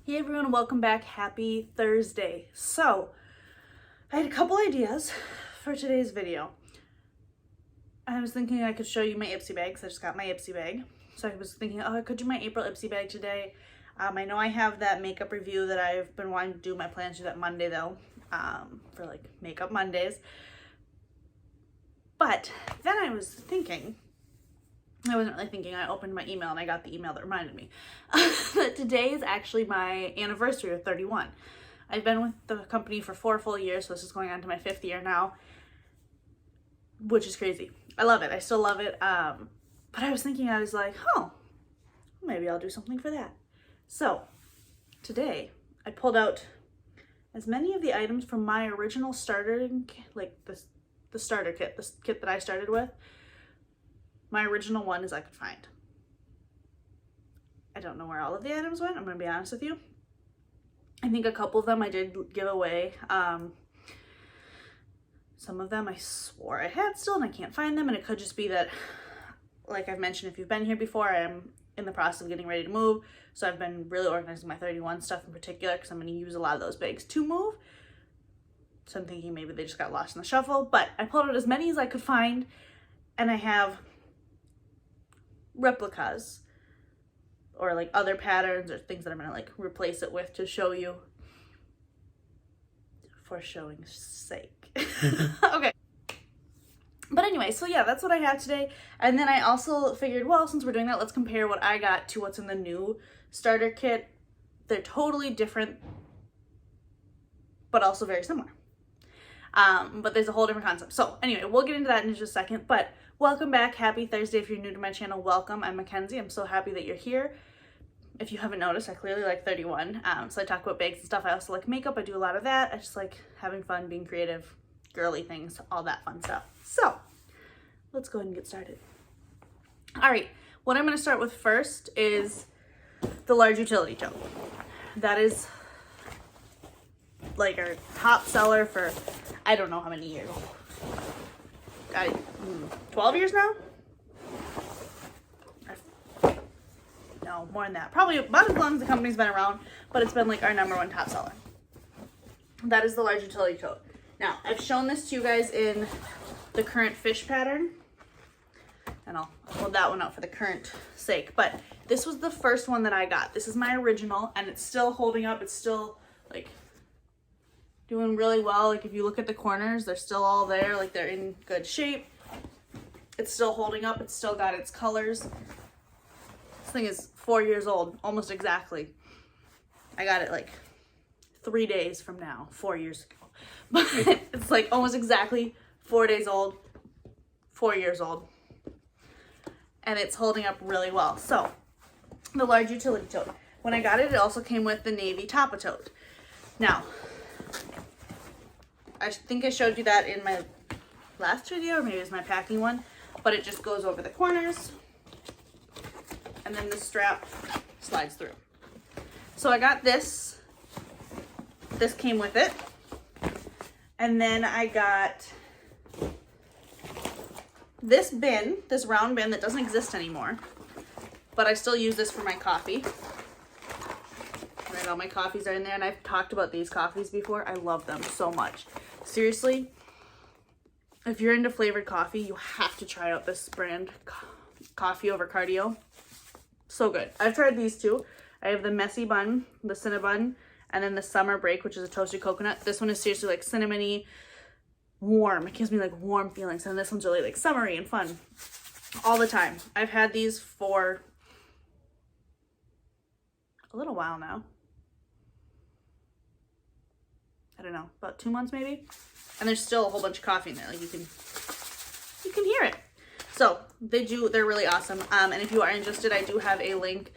Hey everyone, welcome back. Happy Thursday. So, I had a couple ideas for today's video. I was thinking I could show you my Ipsy bag because I just got my Ipsy bag. So I was thinking, I could do my April Ipsy bag today. I know I have that makeup review that I've been wanting to do. My plan to do that Monday though, for like Makeup Mondays. But then I was thinking, I wasn't really thinking, I opened my email and I got the email that reminded me that today is actually my anniversary of 31. I've been with the company for 4 full years, so this is going on to my 5th year now, which is crazy. I love it. I still love it. But I was thinking, I was like, maybe I'll do something for that. So today I pulled out as many of the items from my original starter, like the starter kit, the kit that I started with. My original one as I could find. I don't know where all of the items went, I'm gonna be honest with you. I think a couple of them I did give away. Some of them I swore I had still and I can't find them, and it could just be that, like I've mentioned, if you've been here before, I am in the process of getting ready to move. So I've been really organizing my 31 stuff in particular because I'm gonna use a lot of those bags to move. So I'm thinking maybe they just got lost in the shuffle, but I pulled out as many as I could find, and I have replicas or like other patterns or things that I'm gonna like replace it with to show you for showing's sake. Okay, but anyway, so yeah, that's what I have today. And then I also figured, well, since we're doing that, let's compare what I got to what's in the new starter kit. They're totally different but also very similar, but there's a whole different concept. So anyway, we'll get into that in just a second, but welcome back. Happy Thursday. If you're new to my channel, welcome. I'm Mackenzie. I'm so happy that you're here. If you haven't noticed, I clearly like 31. So I talk about bags and stuff. I also like makeup. I do a lot of that. I just like having fun, being creative, girly things, all that fun stuff. So let's go ahead and get started. All right. What I'm going to start with first is the large utility tote. That is like our top seller for I don't know how many years. 12 years now? No, more than that. Probably about as long as the company's been around, but it's been like our #1 top seller. That is the large utility tote. Now, I've shown this to you guys in the current fish pattern, and I'll hold that one out for the current sake, but this was the first one that I got. This is my original, and it's still holding up. It's still like doing really well. Like if you look at the corners, they're still all there, like they're in good shape. It's still holding up. It's still got its colors. This thing is 4 years old, almost exactly. I got it like 3 days from now, 4 years ago. But it's like almost exactly 4 days old, 4 years old. And it's holding up really well. So the large utility tote. When I got it, it also came with the navy top tote. Now, I think I showed you that in my last video, or maybe it's my packing one, but it just goes over the corners and then the strap slides through. So I got this. This came with it. And then I got this bin, this round bin that doesn't exist anymore, but I still use this for my coffee. Right, all my coffees are in there, and I've talked about these coffees before. I love them so much. Seriously, if you're into flavored coffee, you have to try out this brand, Coffee Over Cardio. So good. I've tried these two. I have the messy bun, the Cinnabon, and then the summer break, which is a toasted coconut. This one is seriously like cinnamony, warm. It gives me like warm feelings. And this one's really like summery and fun all the time. I've had these for a little while now. I don't know, about 2 months maybe. And there's still a whole bunch of coffee in there. Like you can hear it. So they're really awesome. And if you are interested, I do have a link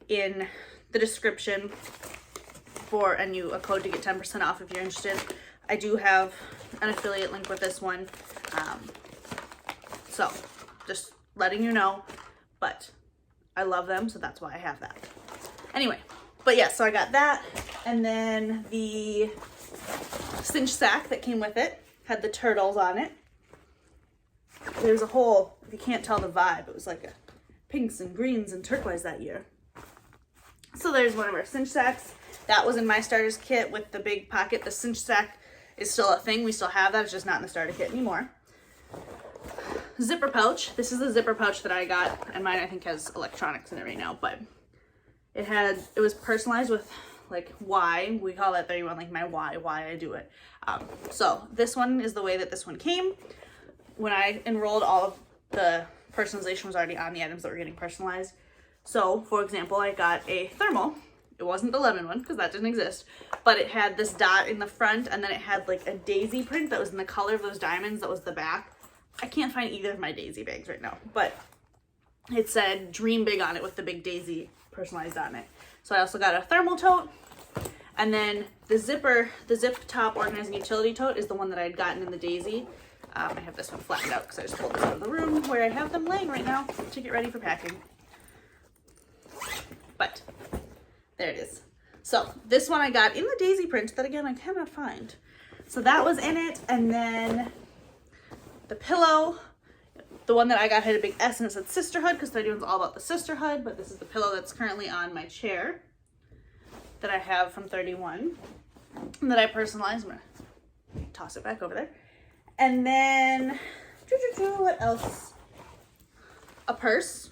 in the description for a code to get 10% off if you're interested. I do have an affiliate link with this one. So just letting you know, but I love them, so that's why I have that. Anyway, but yeah, so I got that. And then the cinch sack that came with it had the turtles on it. There's a whole, if you can't tell the vibe, it was like a pinks and greens and turquoise that year. So there's one of our cinch sacks. That was in my starters kit with the big pocket. The cinch sack is still a thing. We still have that. It's just not in the starter kit anymore. Zipper pouch. This is the zipper pouch that I got, and mine I think has electronics in it right now, but it was personalized with like why. We call that 31 like my why I do it. So this one is the way that this one came. When I enrolled, all of the personalization was already on the items that were getting personalized. So for example, I got a thermal. It wasn't the lemon one because that didn't exist, but it had this dot in the front, and then it had like a daisy print that was in the color of those diamonds. That was the back. I can't find either of my daisy bags right now, but it said dream big on it with the big daisy personalized on it. So I also got a thermal tote, and then the zip top organizing utility tote is the one that I had gotten in the daisy. I have this one flattened out because I just pulled this out of the room where I have them laying right now to get ready for packing. But there it is. So this one I got in the daisy print that again I cannot find. So that was in it, and then the pillow, the one that I got had a big S and it said sisterhood because 31's all about the sisterhood, but this is the pillow that's currently on my chair that I have from 31 that I personalized. I'm gonna toss it back over there. And then, what else? A purse.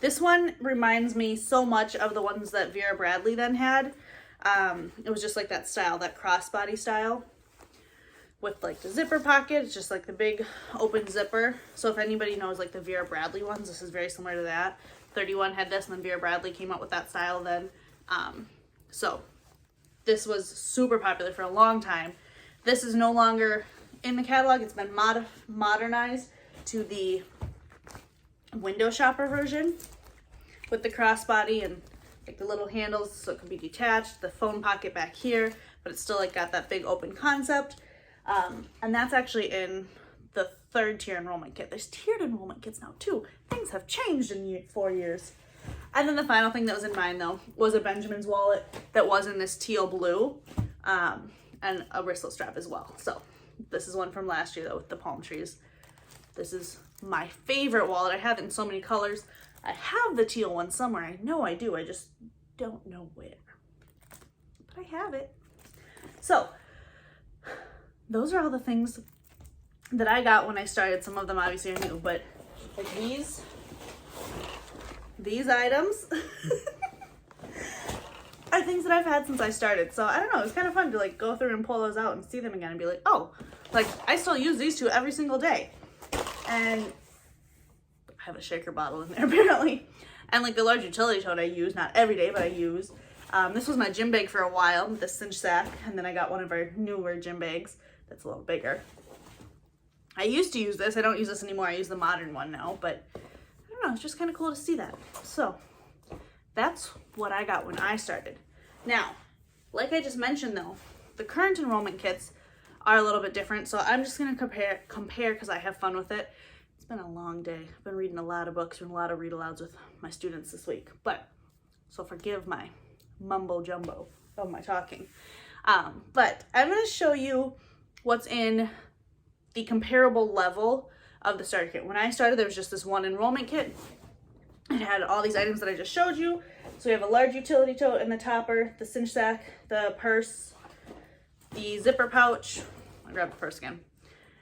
This one reminds me so much of the ones that Vera Bradley then had. It was just like that style, that crossbody style with like the zipper pocket. It's just like the big open zipper. So if anybody knows like the Vera Bradley ones, this is very similar to that. 31 had this, and then Vera Bradley came out with that style then. So this was super popular for a long time. This is no longer in the catalog. It's been modernized to the window shopper version with the crossbody and like the little handles so it can be detached, the phone pocket back here, but it's still like got that big open concept. And that's actually in the 3rd tier enrollment kit. There's tiered enrollment kits now too. Things have changed in 4 years. And then the final thing that was in mine though was a Benjamin's wallet that was in this teal blue, and a wristlet strap as well. So this is one from last year though with the palm trees. This is my favorite wallet. I have it in so many colors. I have the teal one somewhere. I know I do. I just don't know where. But I have it. So those are all the things that I got when I started. Some of them obviously are new, but like these items are things that I've had since I started. So I don't know, it's kind of fun to like go through and pull those out and see them again and be like, oh, like I still use these two every single day. And I have a shaker bottle in there apparently. And like the large utility tote I use, not every day, but I use. This was my gym bag for a while, the cinch sack, and then I got one of our newer gym bags that's a little bigger. I used to use this. I don't use this anymore. I use the modern one now, but I don't know, it's just kind of cool to see that. So that's what I got when I started. Now, like I just mentioned though, the current enrollment kits are a little bit different. So I'm just gonna compare because I have fun with it. It's been a long day. I've been reading a lot of books and a lot of read alouds with my students this week, but so forgive my mumbo jumbo of my talking. But I'm gonna show you what's in the comparable level of the starter kit. When I started, there was just this one enrollment kit. It had all these items that I just showed you. So we have a large utility tote in the topper, the cinch sack, the purse, the zipper pouch. I'll grab the purse again.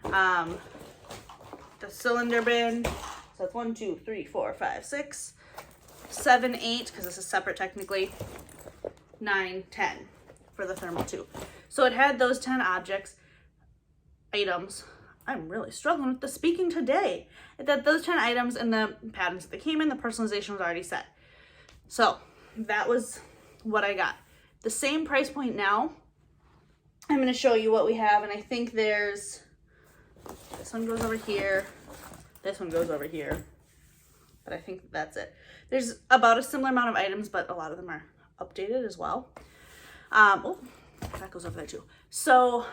The cylinder bin. So it's 1, 2, 3, 4, 5, 6, 7, 8, because this is separate technically. 9, 10 for the thermal tube. So it had those 10 items. I'm really struggling with the speaking today. It had those 10 items and the patterns that they came in. The personalization was already set. So that was what I got. The same price point now. I'm going to show you what we have, and I think there's, this one goes over here, this one goes over here, but I think that's it. There's about a similar amount of items, but a lot of them are updated as well. Oh, that goes over there too. So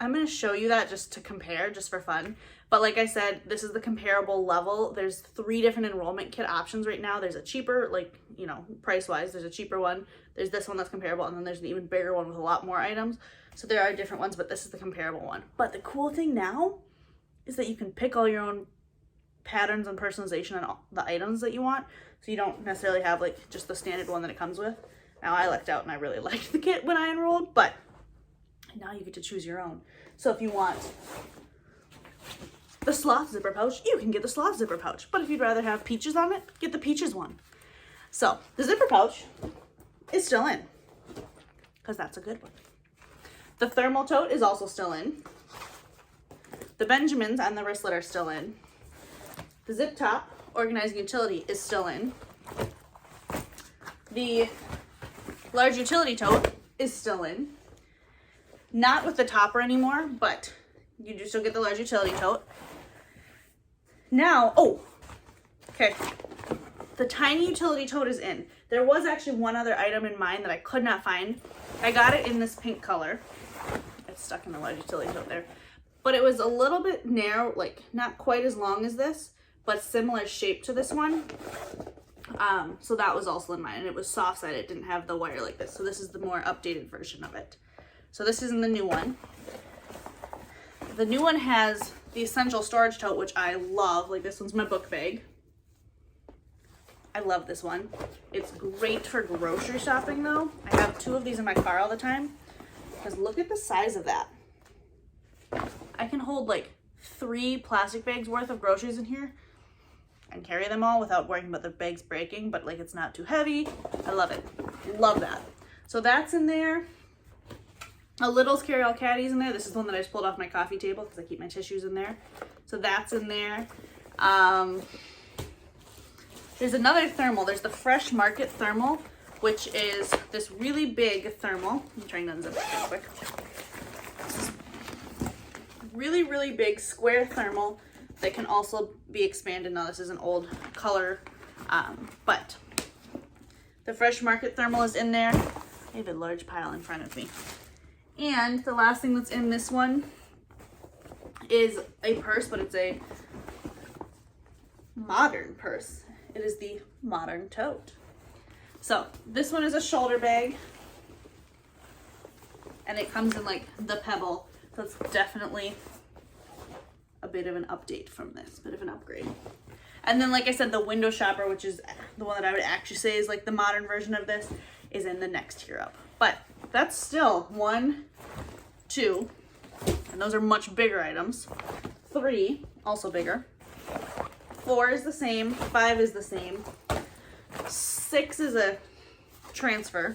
I'm going to show you that just to compare, just for fun. But like I said, this is the comparable level. There's 3 different enrollment kit options right now. There's a cheaper, like, you know, price-wise, there's a cheaper one. There's this one that's comparable, and then there's an even bigger one with a lot more items. So there are different ones, but this is the comparable one. But the cool thing now is that you can pick all your own patterns and personalization on all the items that you want. So you don't necessarily have like just the standard one that it comes with. Now I lucked out and I really liked the kit when I enrolled, but now you get to choose your own. So if you want the sloth zipper pouch, you can get the sloth zipper pouch. But if you'd rather have peaches on it, get the peaches one. So the zipper pouch is still in, because that's a good one. The thermal tote is also still in. The Benjamins and the wristlet are still in. The zip top organizing utility is still in. The large utility tote is still in. Not with the topper anymore, but you do still get the large utility tote. Now, oh, okay. The tiny utility tote is in. There was actually one other item in mine that I could not find. I got it in this pink color. It's stuck in the large utility tote there. But it was a little bit narrow, like not quite as long as this, but similar shape to this one. So that was also in mine, and it was soft-sided. It didn't have the wire like this. So this is the more updated version of it. So this is in the new one. The new one has the essential storage tote, which I love. Like, this one's my book bag. I love this one. It's great for grocery shopping though. I have 2 of these in my car all the time, because look at the size of that. I can hold like 3 plastic bags worth of groceries in here and carry them all without worrying about the bags breaking, but like it's not too heavy. I love it. Love that. So that's in there. A Little's carry-all caddies in there. This is the one that I just pulled off my coffee table because I keep my tissues in there. So that's in there. There's another thermal. There's the Fresh Market thermal, which is this really big thermal. I'm trying to unzip it real quick. Really, really big square thermal that can also be expanded. Now this is an old color, but the Fresh Market thermal is in there. I have a large pile in front of me. And the last thing that's in this one is a purse, but it's a modern purse. It is the modern tote. So this one is a shoulder bag, and it comes in like the Pebble. So it's definitely a bit of an update from this, bit of an upgrade. And then, like I said, the window shopper, which is the one that I would actually say is like the modern version of this, is in the next tier up. But that's still 1, 2, and those are much bigger items. 3, also bigger. 4 is the same, 5 is the same. 6 is a transfer.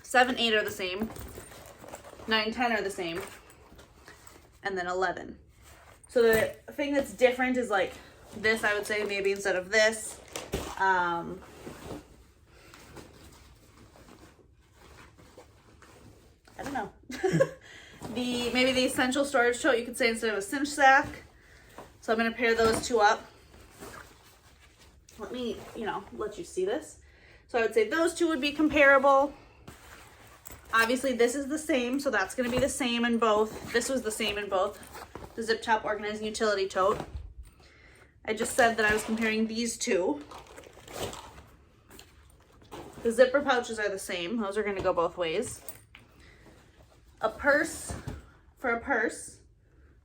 7, 8 are the same. 9, 10 are the same. And then 11. So the thing that's different is like this, I would say, maybe instead of this. I don't know. Maybe the essential storage tote, you could say, instead of a cinch sack. So I'm going to pair those 2 up. Let me, let you see this. So I would say those 2 would be comparable. Obviously this is the same, so that's going to be the same in both. This was the same in both. The zip top organizing utility tote. I just said that I was comparing these 2. The zipper pouches are the same. Those are going to go both ways. A purse for a purse.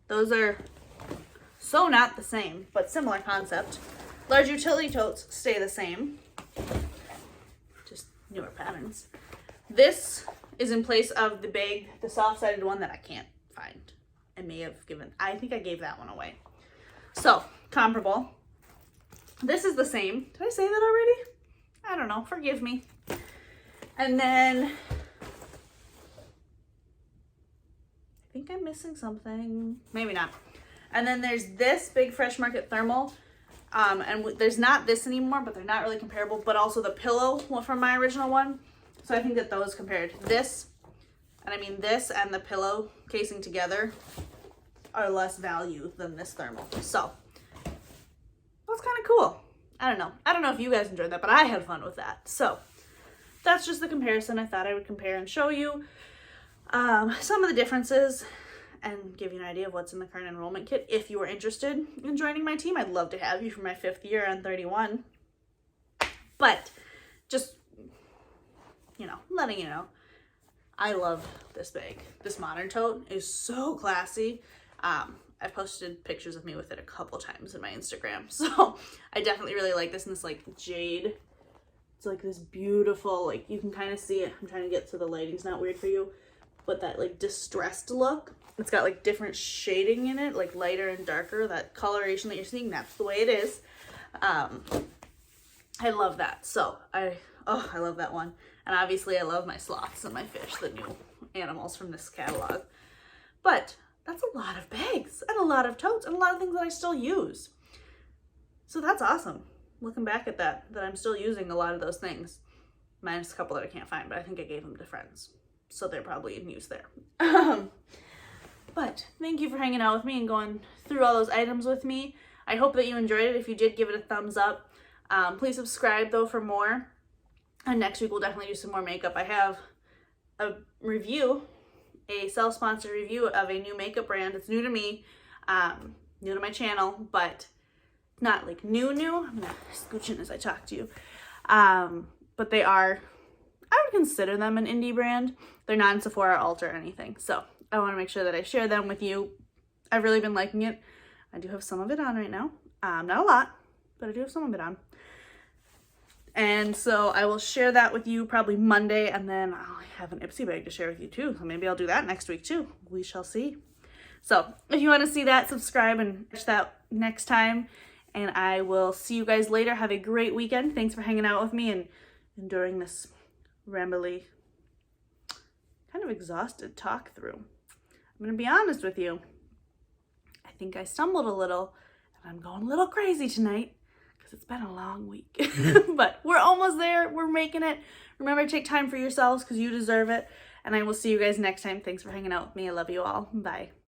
Those are so not the same, but similar concept. Large utility totes stay the same. Just newer patterns. This is in place of the bag, the soft-sided one that I can't find. I think I gave that one away. So, comparable. This is the same. Did I say that already? I don't know, forgive me. And then, I think I'm missing something. Maybe not. And then there's this big Fresh Market thermal. And there's not this anymore, but they're not really comparable. But also the pillow from my original one. So I think that those compared. This and the pillow casing together are less value than this thermal. So that's kind of cool. I don't know. I don't know if you guys enjoyed that, but I had fun with that. So that's just the comparison. I thought I would compare and show you some of the differences and give you an idea of what's in the current enrollment kit. If you are interested in joining my team, I'd love to have you for my 5th year on 31. But just, letting you know, I love this bag. This modern tote is so classy. I I've posted pictures of me with it a couple times in my Instagram. So I definitely really like this, and this like jade. It's like this beautiful, like you can kind of see it. I'm trying to get so the lighting's not weird for you, but that like distressed look. It's got like different shading in it, like lighter and darker. That coloration that you're seeing, that's the way it is. I love that. So I love that one. And obviously I love my sloths and my fish, the new animals from this catalog. But that's a lot of bags and a lot of totes and a lot of things that I still use. So that's awesome. Looking back at that I'm still using a lot of those things. Minus a couple that I can't find, but I think I gave them to friends. So they're probably in use there. But thank you for hanging out with me and going through all those items with me. I hope that you enjoyed it. If you did, give it a thumbs up. Please subscribe though for more. And next week we'll definitely do some more makeup. I have a review, a self-sponsored review of a new makeup brand. It's new to me, new to my channel, but not like new. I'm gonna scooch in as I talk to you. But they are, I would consider them an indie brand. They're not in Sephora, Ulta, or anything. So I want to make sure that I share them with you. I've really been liking it. I do have some of it on right now. Not a lot, but I do have some of it on. And so I will share that with you probably Monday, and then I'll have an Ipsy bag to share with you too. So maybe I'll do that next week too. We shall see. So if you want to see that, subscribe and watch that next time. And I will see you guys later. Have a great weekend. Thanks for hanging out with me and enduring this rambly, kind of exhausted talk through. I'm going to be honest with you. I think I stumbled a little, and I'm going a little crazy tonight because it's been a long week. But we're almost there. We're making it. Remember to take time for yourselves because you deserve it. And I will see you guys next time. Thanks for hanging out with me. I love you all. Bye.